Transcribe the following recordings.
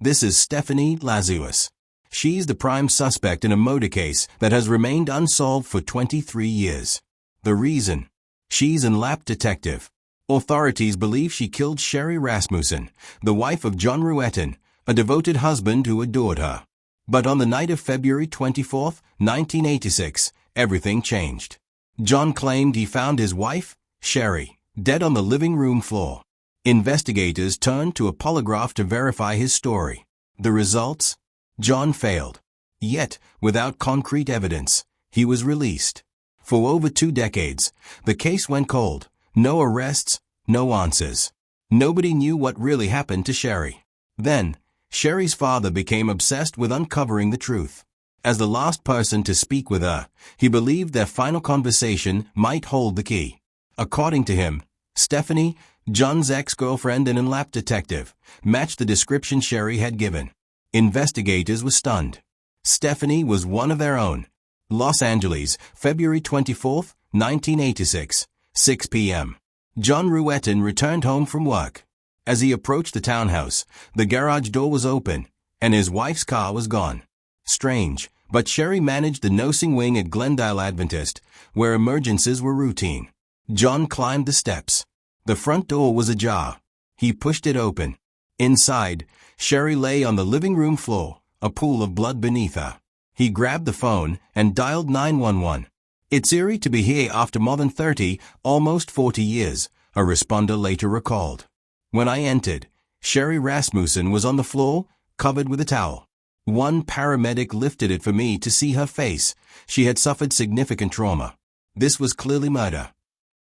This is Stephanie Lazarus. She's the prime suspect in a murder case that has remained unsolved for 23 years. The reason? She's an lap detective. Authorities believe she killed Sherri Rasmussen, the wife of John Ruetten, a devoted husband who adored her. But on the night of February 24, 1986, everything changed. John claimed he found his wife, Sherri, dead on the living room floor. Investigators turned to a polygraph to verify his story. The results? John failed. Yet, without concrete evidence, he was released. For over 2 decades, the case went cold. No arrests, no answers. Nobody knew what really happened to Sherri. Then, Sherri's father became obsessed with uncovering the truth. As the last person to speak with her, he believed their final conversation might hold the key. According to him, Stephanie, John's ex-girlfriend and lap detective, matched the description Sherri had given. Investigators were stunned. Stephanie was one of their own. Los Angeles, February 24, 1986, 6 p.m. John Ruetten returned home from work. As he approached the townhouse, the garage door was open, and his wife's car was gone. Strange, but Sherri managed the nursing wing at Glendale Adventist, where emergencies were routine. John climbed the steps. The front door was ajar. He pushed it open. Inside, Sherri lay on the living room floor, a pool of blood beneath her. He grabbed the phone and dialed 911. "It's eerie to be here after more than 30, almost 40 years, a responder later recalled. "When I entered, Sherri Rasmussen was on the floor, covered with a towel. One paramedic lifted it for me to see her face. She had suffered significant trauma. This was clearly murder."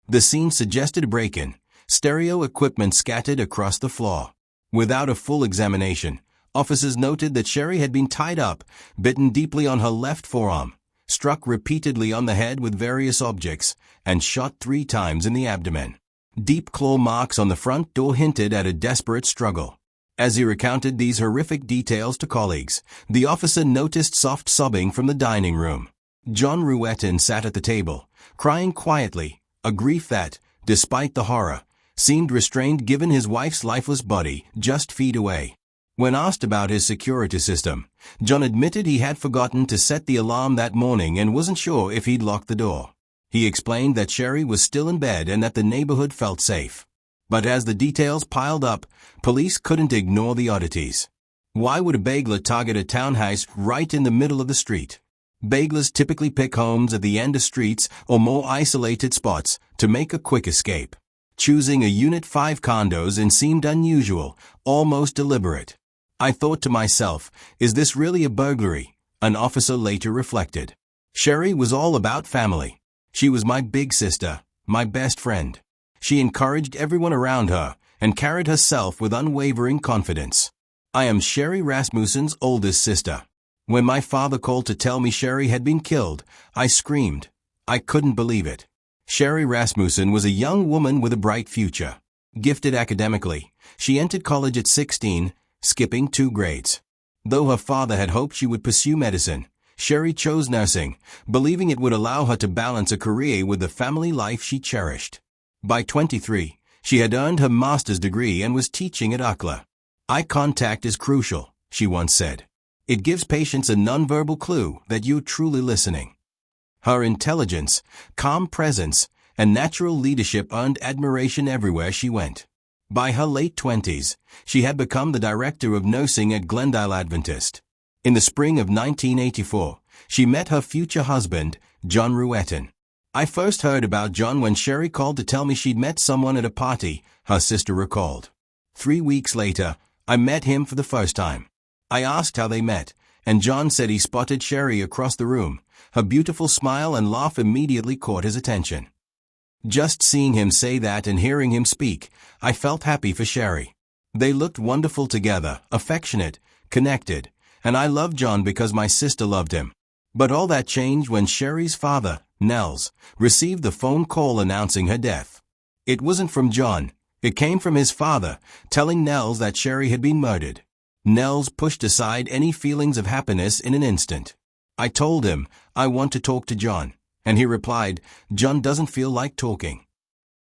The scene suggested a break-in. Stereo equipment scattered across the floor. Without a full examination, officers noted that Sherri had been tied up, bitten deeply on her left forearm, struck repeatedly on the head with various objects, and shot 3 times in the abdomen. Deep claw marks on the front door hinted at a desperate struggle. As he recounted these horrific details to colleagues, the officer noticed soft sobbing from the dining room. John Ruetten sat at the table, crying quietly, a grief that, despite the horror, seemed restrained given his wife's lifeless body just feet away. When asked about his security system, John admitted he had forgotten to set the alarm that morning and wasn't sure if he'd locked the door. He explained that Sherri was still in bed and that the neighborhood felt safe. But as the details piled up, police couldn't ignore the oddities. Why would a bagler target a townhouse right in the middle of the street? Baglers typically pick homes at the end of streets or more isolated spots to make a quick escape. Choosing a Unit 5 condos seemed unusual, almost deliberate. "I thought to myself, is this really a burglary?" an officer later reflected. Sherri was all about family. She was my big sister, my best friend. She encouraged everyone around her and carried herself with unwavering confidence. "I am Sherri Rasmussen's oldest sister. When my father called to tell me Sherri had been killed, I screamed. I couldn't believe it." Sherri Rasmussen was a young woman with a bright future. Gifted academically, she entered college at 16, skipping 2 grades. Though her father had hoped she would pursue medicine, Sherri chose nursing, believing it would allow her to balance a career with the family life she cherished. By 23, she had earned her master's degree and was teaching at UCLA. "Eye contact is crucial," she once said. "It gives patients a nonverbal clue that you're truly listening." Her intelligence, calm presence, and natural leadership earned admiration everywhere she went. By her late 20s, she had become the director of nursing at Glendale Adventist. In the spring of 1984, she met her future husband, John Ruetten. "I first heard about John when Sherri called to tell me she'd met someone at a party," her sister recalled. 3 weeks later, I met him for the first time. I asked how they met, and John said he spotted Sherri across the room. Her beautiful smile and laugh immediately caught his attention. Just seeing him say that and hearing him speak, I felt happy for Sherri. They looked wonderful together, affectionate, connected, and I loved John because my sister loved him. But all that changed when Sherri's father, Nels, received the phone call announcing her death. It wasn't from John. It came from his father, telling Nels that Sherri had been murdered. Nels pushed aside any feelings of happiness in an instant. I told him, "I want to talk to John," and he replied, "John doesn't feel like talking."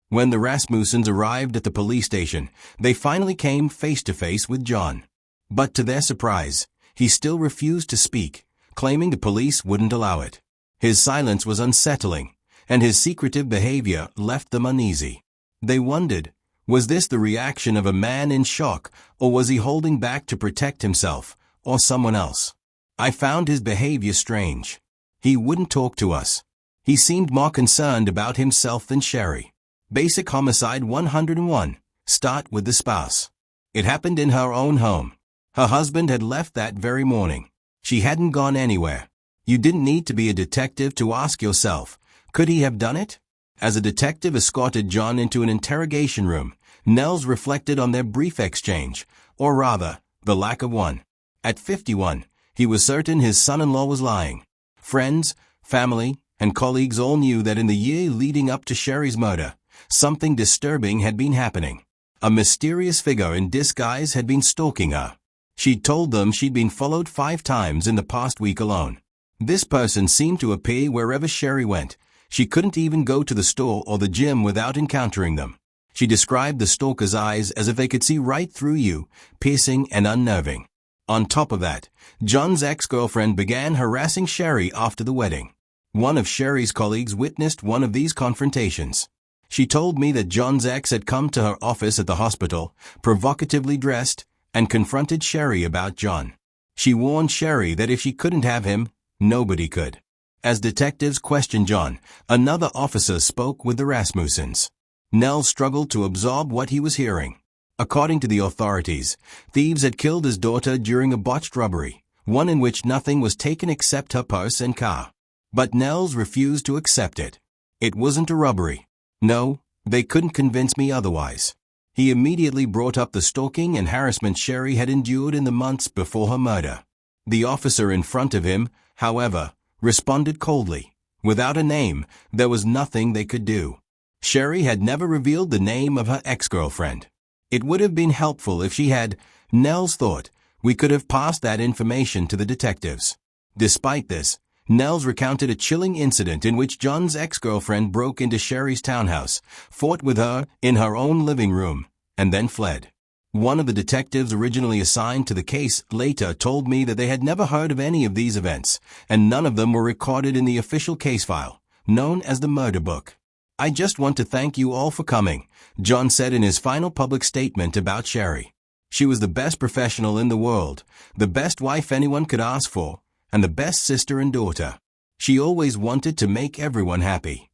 When the Rasmussens arrived at the police station, they finally came face to face with John. But to their surprise, he still refused to speak, claiming the police wouldn't allow it. His silence was unsettling, and his secretive behavior left them uneasy. They wondered, was this the reaction of a man in shock, or was he holding back to protect himself, or someone else? I found his behavior strange. He wouldn't talk to us. He seemed more concerned about himself than Sherri. Basic Homicide 101. Start with the spouse. It happened in her own home. Her husband had left that very morning. She hadn't gone anywhere. You didn't need to be a detective to ask yourself, could he have done it? As a detective escorted John into an interrogation room, Nels reflected on their brief exchange, or rather, the lack of one. At 51, he was certain his son-in-law was lying. Friends, family, and colleagues all knew that in the year leading up to Sherri's murder, something disturbing had been happening. A mysterious figure in disguise had been stalking her. She'd told them she'd been followed 5 times in the past week alone. This person seemed to appear wherever Sherri went. She couldn't even go to the store or the gym without encountering them. She described the stalker's eyes as if they could see right through you, piercing and unnerving. On top of that, John's ex-girlfriend began harassing Sherri after the wedding. One of Sherri's colleagues witnessed one of these confrontations. She told me that John's ex had come to her office at the hospital, provocatively dressed, and confronted Sherri about John. She warned Sherri that if she couldn't have him, nobody could. As detectives questioned John, another officer spoke with the Rasmussens. Nell struggled to absorb what he was hearing. According to the authorities, thieves had killed his daughter during a botched robbery, one in which nothing was taken except her purse and car. But Nels refused to accept it. It wasn't a robbery. No, they couldn't convince me otherwise. He immediately brought up the stalking and harassment Sherri had endured in the months before her murder. The officer in front of him, however, responded coldly. Without a name, there was nothing they could do. Sherri had never revealed the name of her ex-girlfriend. It would have been helpful if she had. Nels thought, we could have passed that information to the detectives. Despite this, Nels recounted a chilling incident in which John's ex-girlfriend broke into Sherri's townhouse, fought with her in her own living room, and then fled. One of the detectives originally assigned to the case later told me that they had never heard of any of these events, and none of them were recorded in the official case file, known as the murder book. I just want to thank you all for coming, John said in his final public statement about Sherri. She was the best professional in the world, the best wife anyone could ask for, and the best sister and daughter. She always wanted to make everyone happy.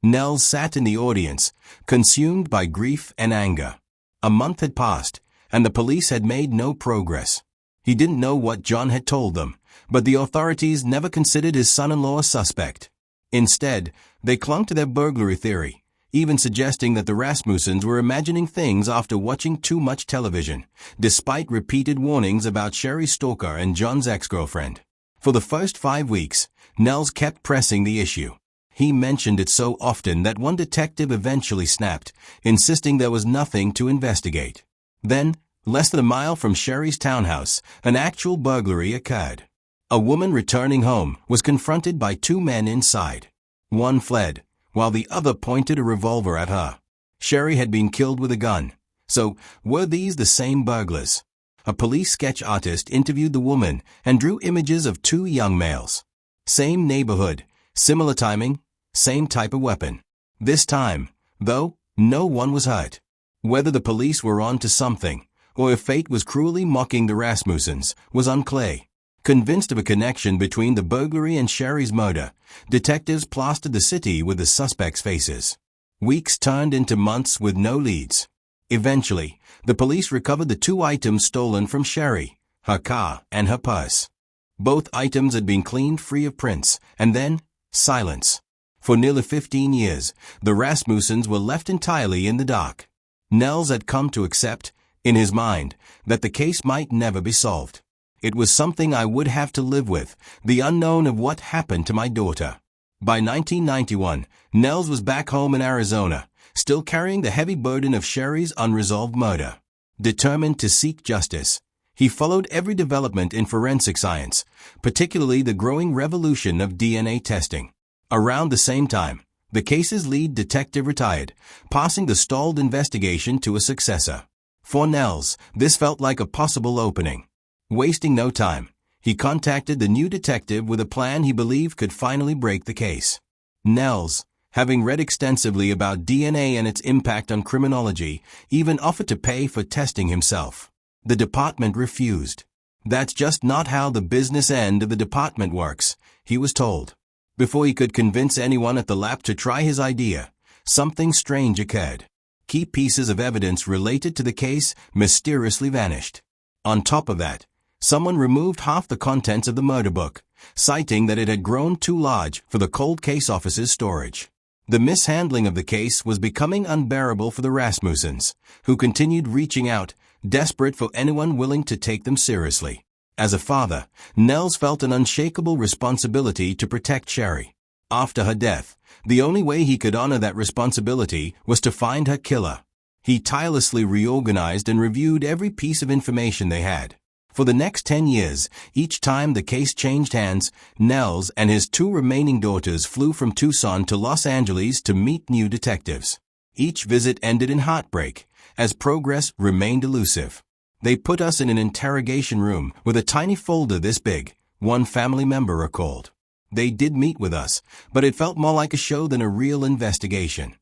Nels sat in the audience, consumed by grief and anger. A month had passed, and the police had made no progress. He didn't know what John had told them, but the authorities never considered his son-in-law a suspect. Instead, they clung to their burglary theory, even suggesting that the Rasmussens were imagining things after watching too much television, despite repeated warnings about Sherri's stalker and John's ex-girlfriend. For the first 5 weeks, Nels kept pressing the issue. He mentioned it so often that one detective eventually snapped, insisting there was nothing to investigate. Then, less than a mile from Sherri's townhouse, an actual burglary occurred. A woman returning home was confronted by 2 men inside. One fled, while the other pointed a revolver at her. Sherri had been killed with a gun. So, were these the same burglars? A police sketch artist interviewed the woman and drew images of 2 young males. Same neighborhood, similar timing, same type of weapon. This time, though, no one was hurt. Whether the police were on to something, or if fate was cruelly mocking the Rasmussens, was unclear. Convinced of a connection between the burglary and Sherri's murder, detectives plastered the city with the suspects' faces. Weeks turned into months with no leads. Eventually, the police recovered the 2 items stolen from Sherri, her car and her purse. Both items had been cleaned free of prints, and then, silence. For nearly 15 years, the Rasmussens were left entirely in the dark. Nels had come to accept, in his mind, that the case might never be solved. It was something I would have to live with, the unknown of what happened to my daughter. By 1991, Nels was back home in Arizona, still carrying the heavy burden of Sherri's unresolved murder. Determined to seek justice, he followed every development in forensic science, particularly the growing revolution of DNA testing. Around the same time, the case's lead detective retired, passing the stalled investigation to a successor. For Nels, this felt like a possible opening. Wasting no time, he contacted the new detective with a plan he believed could finally break the case. Nels, having read extensively about DNA and its impact on criminology, even offered to pay for testing himself. The department refused. That's just not how the business end of the department works, he was told. Before he could convince anyone at the lab to try his idea, something strange occurred. Key pieces of evidence related to the case mysteriously vanished. On top of that, someone removed half the contents of the murder book, citing that it had grown too large for the cold case officer's storage. The mishandling of the case was becoming unbearable for the Rasmussens, who continued reaching out, desperate for anyone willing to take them seriously. As a father, Nels felt an unshakable responsibility to protect Sherri. After her death, the only way he could honor that responsibility was to find her killer. He tirelessly reorganized and reviewed every piece of information they had. For the next 10 years, each time the case changed hands, Nels and his 2 remaining daughters flew from Tucson to Los Angeles to meet new detectives. Each visit ended in heartbreak, as progress remained elusive. "They put us in an interrogation room with a tiny folder this big," one family member recalled. "They did meet with us, but it felt more like a show than a real investigation."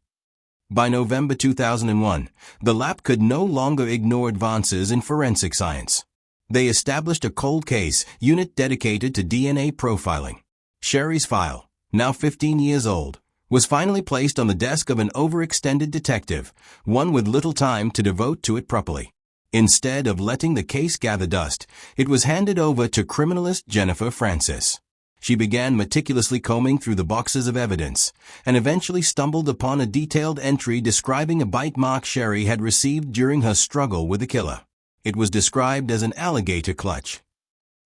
By November 2001, the lab could no longer ignore advances in forensic science. They established a cold case unit dedicated to DNA profiling. Sherri's file, now 15 years old, was finally placed on the desk of an overextended detective, one with little time to devote to it properly. Instead of letting the case gather dust, it was handed over to criminalist Jennifer Francis. She began meticulously combing through the boxes of evidence, and eventually stumbled upon a detailed entry describing a bite mark Sherri had received during her struggle with the killer. It was described as an alligator clutch.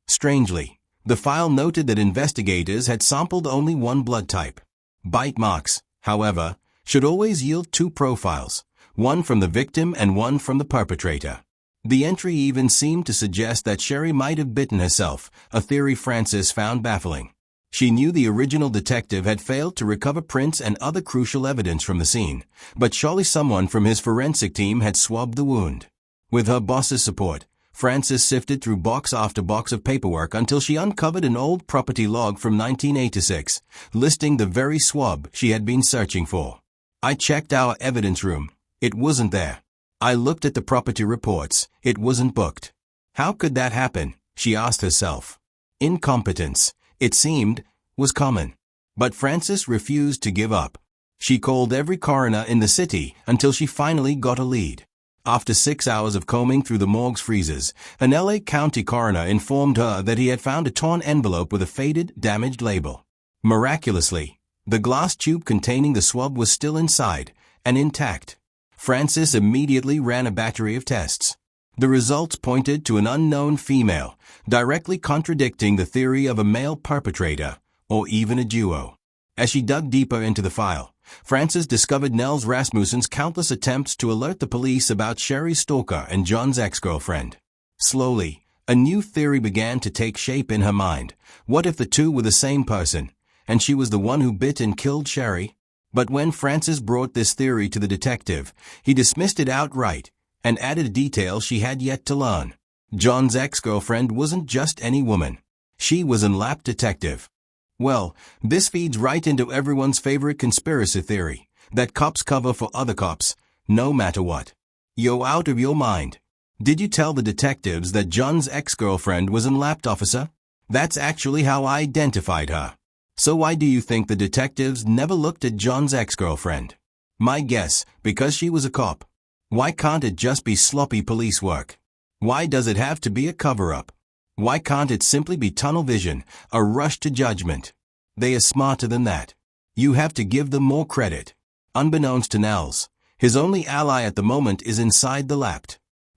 Strangely, the file noted that investigators had sampled only one blood type. Bite marks, however, should always yield 2 profiles, one from the victim and one from the perpetrator. The entry even seemed to suggest that Sherri might have bitten herself, a theory Francis found baffling. She knew the original detective had failed to recover prints and other crucial evidence from the scene, but surely someone from his forensic team had swabbed the wound. With her boss's support, Francis sifted through box after box of paperwork until she uncovered an old property log from 1986, listing the very swab she had been searching for. "I checked our evidence room. It wasn't there. I looked at the property reports. It wasn't booked." How could that happen, she asked herself. Incompetence, it seemed, was common. But Francis refused to give up. She called every coroner in the city until she finally got a lead. After 6 hours of combing through the morgue's freezers, an LA County coroner informed her that he had found a torn envelope with a faded, damaged label. Miraculously, the glass tube containing the swab was still inside, and intact. Francis immediately ran a battery of tests. The results pointed to an unknown female, directly contradicting the theory of a male perpetrator, or even a duo. As she dug deeper into the file, Francis discovered Nels Rasmussen's countless attempts to alert the police about Sherri's stalker and John's ex-girlfriend. Slowly, a new theory began to take shape in her mind. What if the two were the same person, and she was the one who bit and killed Sherri? But when Francis brought this theory to the detective, he dismissed it outright, and added a detail she had yet to learn. John's ex-girlfriend wasn't just any woman. She was an lap detective. Well, this feeds right into everyone's favorite conspiracy theory, that cops cover for other cops, no matter what. You're out of your mind. Did you tell the detectives that John's ex-girlfriend was an lap officer? That's actually how I identified her. So why do you think the detectives never looked at John's ex-girlfriend? My guess, because she was a cop. Why can't it just be sloppy police work? Why does it have to be a cover-up? Why can't it simply be tunnel vision, a rush to judgment? They are smarter than that. You have to give them more credit. Unbeknownst to Nels, his only ally at the moment is inside the lap.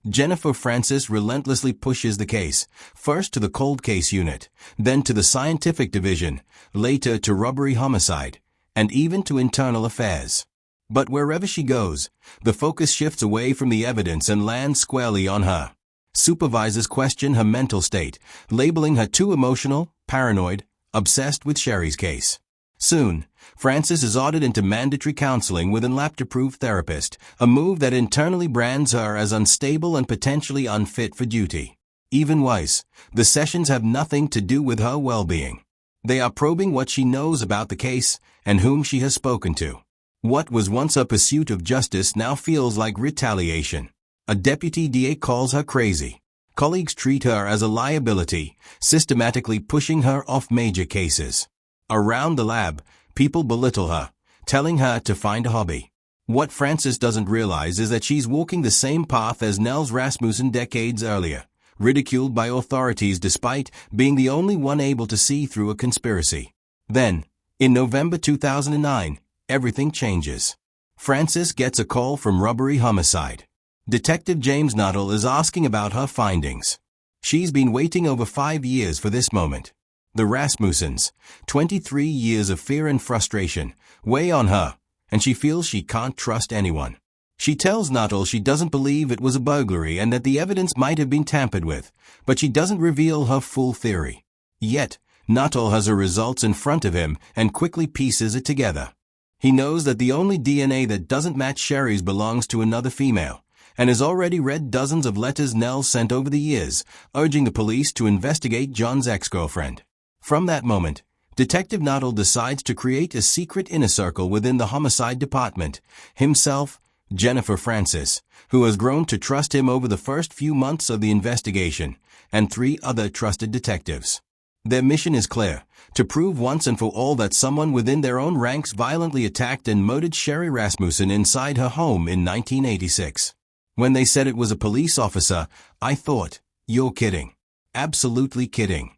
Jennifer Francis relentlessly pushes the case, first to the cold case unit, then to the scientific division, later to robbery homicide, and even to internal affairs. But wherever she goes, the focus shifts away from the evidence and lands squarely on her. Supervisors question her mental state, labeling her too emotional, paranoid, obsessed with Sherri's case. Soon, Frances is ordered into mandatory counseling with an LAPT-approved therapist, a move that internally brands her as unstable and potentially unfit for duty. Even worse, the sessions have nothing to do with her well-being. They are probing what she knows about the case and whom she has spoken to. What was once a pursuit of justice now feels like retaliation. A deputy DA calls her crazy. Colleagues treat her as a liability, systematically pushing her off major cases. Around the lab, people belittle her, telling her to find a hobby. What Frances doesn't realize is that she's walking the same path as Nels Rasmussen decades earlier, ridiculed by authorities despite being the only one able to see through a conspiracy. Then, in November 2009, everything changes. Frances gets a call from robbery homicide. Detective James Nuttall is asking about her findings. She's been waiting over 5 years for this moment. The Rasmussens, 23 years of fear and frustration, weigh on her, and she feels she can't trust anyone. She tells Nuttall she doesn't believe it was a burglary and that the evidence might have been tampered with, but she doesn't reveal her full theory. Yet, Nuttall has her results in front of him and quickly pieces it together. He knows that the only DNA that doesn't match Sherri's belongs to another female, and has already read dozens of letters Nels sent over the years, urging the police to investigate John's ex-girlfriend. From that moment, Detective Nuttall decides to create a secret inner circle within the homicide department. Himself, Jennifer Francis, who has grown to trust him over the first few months of the investigation, and 3 other trusted detectives. Their mission is clear: to prove once and for all that someone within their own ranks violently attacked and murdered Sherri Rasmussen inside her home in 1986. When they said it was a police officer, I thought, you're kidding. Absolutely kidding.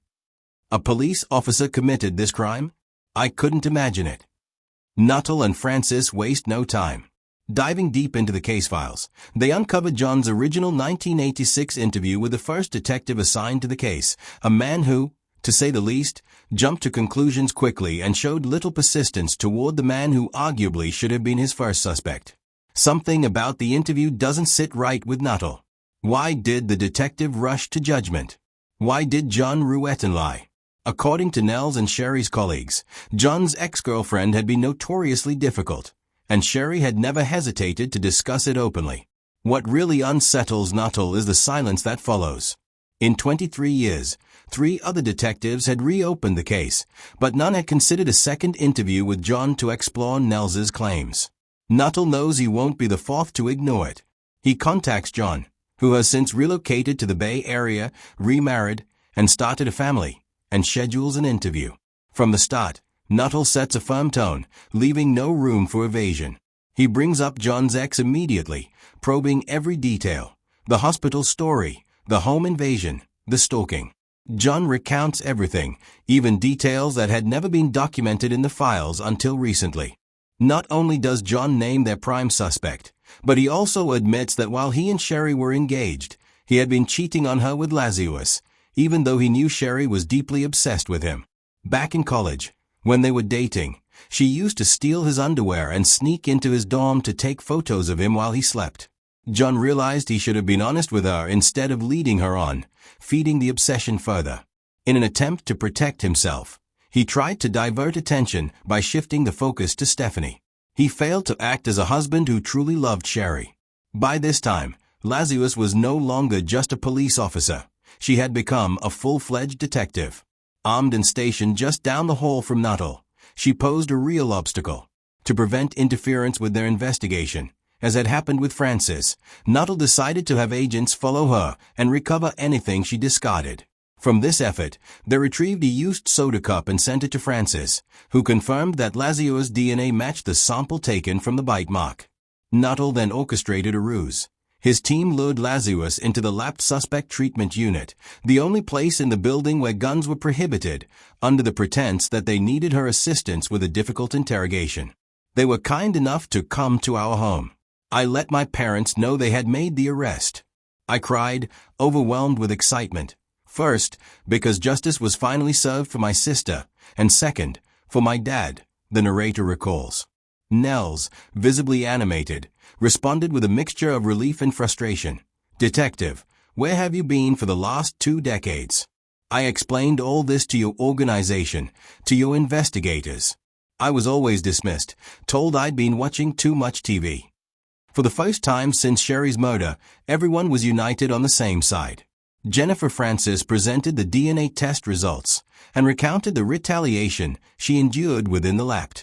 A police officer committed this crime? I couldn't imagine it. Nuttall and Francis waste no time. Diving deep into the case files, they uncovered John's original 1986 interview with the first detective assigned to the case, a man who, to say the least, jumped to conclusions quickly and showed little persistence toward the man who arguably should have been his first suspect. Something about the interview doesn't sit right with Nuttall. Why did the detective rush to judgment? Why did John ruette and lie? According to Nels and Sherri's colleagues, John's ex-girlfriend had been notoriously difficult, and Sherri had never hesitated to discuss it openly. What really unsettles Nuttall is the silence that follows. In 23 years, 3 other detectives had reopened the case, but none had considered a second interview with John to explore Nels's claims. Nuttall knows he won't be the 4th to ignore it. He contacts John, who has since relocated to the Bay Area, remarried, and started a family, and schedules an interview. From the start, Nuttall sets a firm tone, leaving no room for evasion. He brings up John's ex immediately, probing every detail: the hospital story, the home invasion, the stalking. John recounts everything, even details that had never been documented in the files until recently. Not only does John name their prime suspect, but he also admits that while he and Sherri were engaged, he had been cheating on her with Lazarus, even though he knew Sherri was deeply obsessed with him. Back in college, when they were dating, she used to steal his underwear and sneak into his dorm to take photos of him while he slept. John realized he should have been honest with her instead of leading her on, feeding the obsession further. In an attempt to protect himself, he tried to divert attention by shifting the focus to Stephanie. He failed to act as a husband who truly loved Sherri. By this time, Lazarus was no longer just a police officer. She had become a full-fledged detective. Armed and stationed just down the hall from Nuttall, she posed a real obstacle. To prevent interference with their investigation, as had happened with Francis, Nuttall decided to have agents follow her and recover anything she discarded. From this effort, they retrieved a used soda cup and sent it to Francis, who confirmed that Lazarus' DNA matched the sample taken from the bite mark. Nuttall then orchestrated a ruse. His team lured Lazarus into the lapsed suspect treatment unit, the only place in the building where guns were prohibited, under the pretense that they needed her assistance with a difficult interrogation. They were kind enough to come to our home. I let my parents know they had made the arrest. I cried, overwhelmed with excitement. First, because justice was finally served for my sister, and second, for my dad, the narrator recalls. Nels, visibly animated, responded with a mixture of relief and frustration. Detective, where have you been for the last 2 decades? I explained all this to your organization, to your investigators. I was always dismissed, told I'd been watching too much TV. For the first time since Sherri's murder, everyone was united on the same side. Jennifer Francis presented the DNA test results and recounted the retaliation she endured within the lab.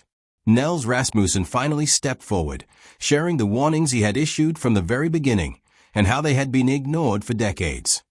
Nels Rasmussen finally stepped forward, sharing the warnings he had issued from the very beginning and how they had been ignored for decades.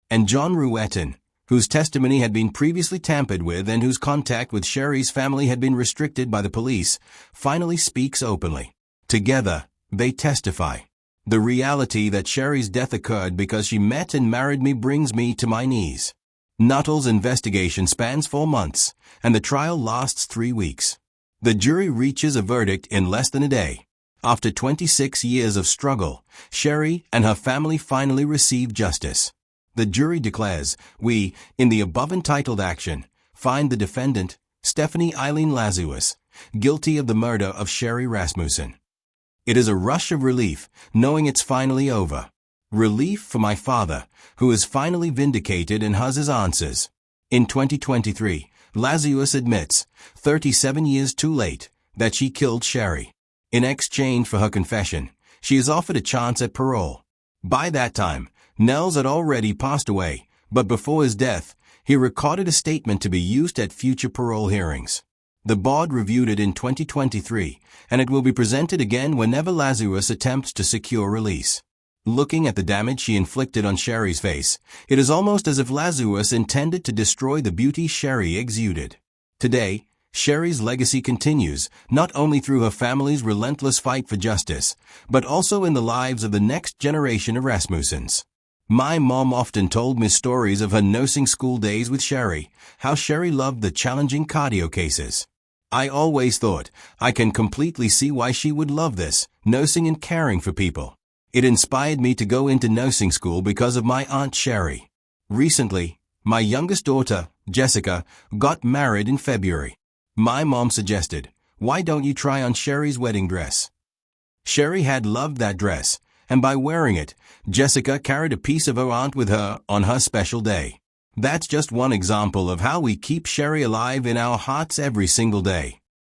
And John Ruetten, whose testimony had been previously tampered with and whose contact with Sherri's family had been restricted by the police, finally speaks openly. Together, they testify. The reality that Sherri's death occurred because she met and married me brings me to my knees. Nuttall's investigation spans 4 months, and the trial lasts 3 weeks. The jury reaches a verdict in less than a day. After 26 years of struggle, Sherri and her family finally receive justice. The jury declares, "We, in the above entitled action, find the defendant, Stephanie Eileen Lazarus, guilty of the murder of Sherri Rasmussen." It is a rush of relief, knowing it's finally over. Relief for my father, who is finally vindicated and has his answers. In 2023, Lazarus admits, 37 years too late, that she killed Sherri. In exchange for her confession, she is offered a chance at parole. By that time, Nels had already passed away, but before his death, he recorded a statement to be used at future parole hearings. The board reviewed it in 2023, and it will be presented again whenever Lazarus attempts to secure release. Looking at the damage she inflicted on Sherri's face, it is almost as if Lazarus intended to destroy the beauty Sherri exuded. Today, Sherri's legacy continues, not only through her family's relentless fight for justice, but also in the lives of the next generation of Rasmussens. My mom often told me stories of her nursing school days with Sherri, how Sherri loved the challenging cardio cases. I always thought, I can completely see why she would love this, nursing and caring for people. It inspired me to go into nursing school because of my Aunt Sherri. Recently, my youngest daughter, Jessica, got married in February. My mom suggested, "Why don't you try on Sherri's wedding dress?" Sherri had loved that dress, and by wearing it, Jessica carried a piece of her aunt with her on her special day. That's just one example of how we keep Sherri alive in our hearts every single day.